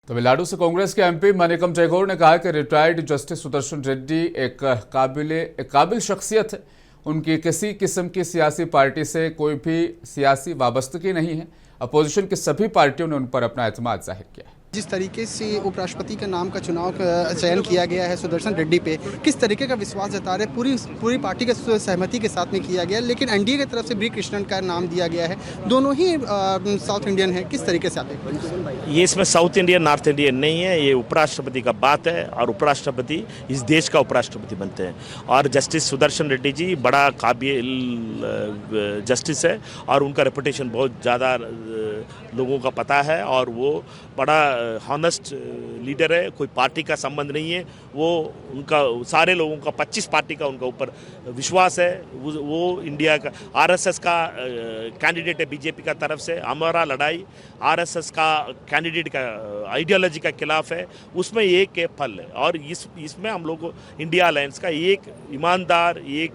तमिलनाडु से कांग्रेस के एमपी मनिकम टैगोर ने कहा कि रिटायर्ड जस्टिस सुदर्शन रेड्डी एक काबिल शख्सियत है। उनकी किसी किस्म की सियासी पार्टी से कोई भी सियासी वाबस्तगी नहीं है। अपोजिशन की सभी पार्टियों ने उन पर अपना एतमाद जाहिर किया है। जिस तरीके से उपराष्ट्रपति का नाम का चुनाव का चयन किया गया है सुदर्शन रेड्डी पे, किस तरीके का विश्वास जता रहे, पूरी पार्टी के सहमति के साथ में किया गया, लेकिन एनडीए की तरफ से बी कृष्णन का नाम दिया गया है। दोनों ही साउथ इंडियन है, किस तरीके से आते हैं? ये इसमें साउथ इंडियन नॉर्थ इंडियन नहीं है, ये उपराष्ट्रपति का बात है और उपराष्ट्रपति इस देश का उपराष्ट्रपति बनते हैं। और जस्टिस सुदर्शन रेड्डी जी बड़ा काबिल जस्टिस है और उनका रेपुटेशन बहुत ज़्यादा लोगों का पता है और वो बड़ा हॉनेस्ट लीडर है। कोई पार्टी का संबंध नहीं है, वो उनका सारे लोगों का 25 पार्टी का उनका ऊपर विश्वास है। वो इंडिया का आरएसएस का कैंडिडेट है बीजेपी का तरफ से। हमारा लड़ाई आरएसएस का कैंडिडेट का आइडियोलॉजी का खिलाफ है, उसमें एक फल है। और इसमें हम लोग इंडिया अलायंस का एक ईमानदार, एक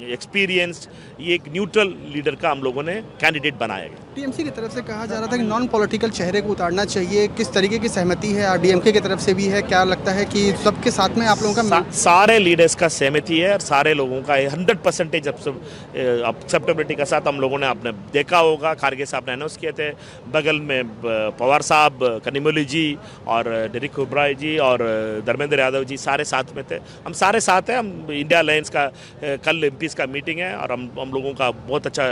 एक्सपीरियंस्ड, एक न्यूट्रल लीडर का हम लोगों ने कैंडिडेट बनाया गया। टीएमसी की तरफ से कहा जा रहा था कि नॉन पॉलिटिकल चेहरे को उतारना चाहिए, किस तरीके की सहमति है? और डीएमके की तरफ से भी है, क्या लगता है कि सबके साथ में आप लोगों का सारे लीडर्स का सहमति है और सारे लोगों का 100% एक्सेप्टेबिलिटी के साथ हम लोगों ने आपने देखा होगा। खारगे साहब ने अनाउंस किए थे, बगल में पवार साहब, कनिमोली जी और डेरिक ओब्राय जी और धर्मेंद्र यादव जी सारे साथ में थे। हम सारे साथ हैं। हम इंडिया अलायंस का कल एमपीज का मीटिंग है और हम लोगों का बहुत अच्छा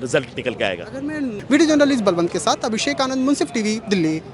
रिजल्ट निकल के आएगा। वीडियो जर्नलिस्ट बलवंत के साथ अभिषेक आनंद, मुंसिफ टीवी, दिल्ली।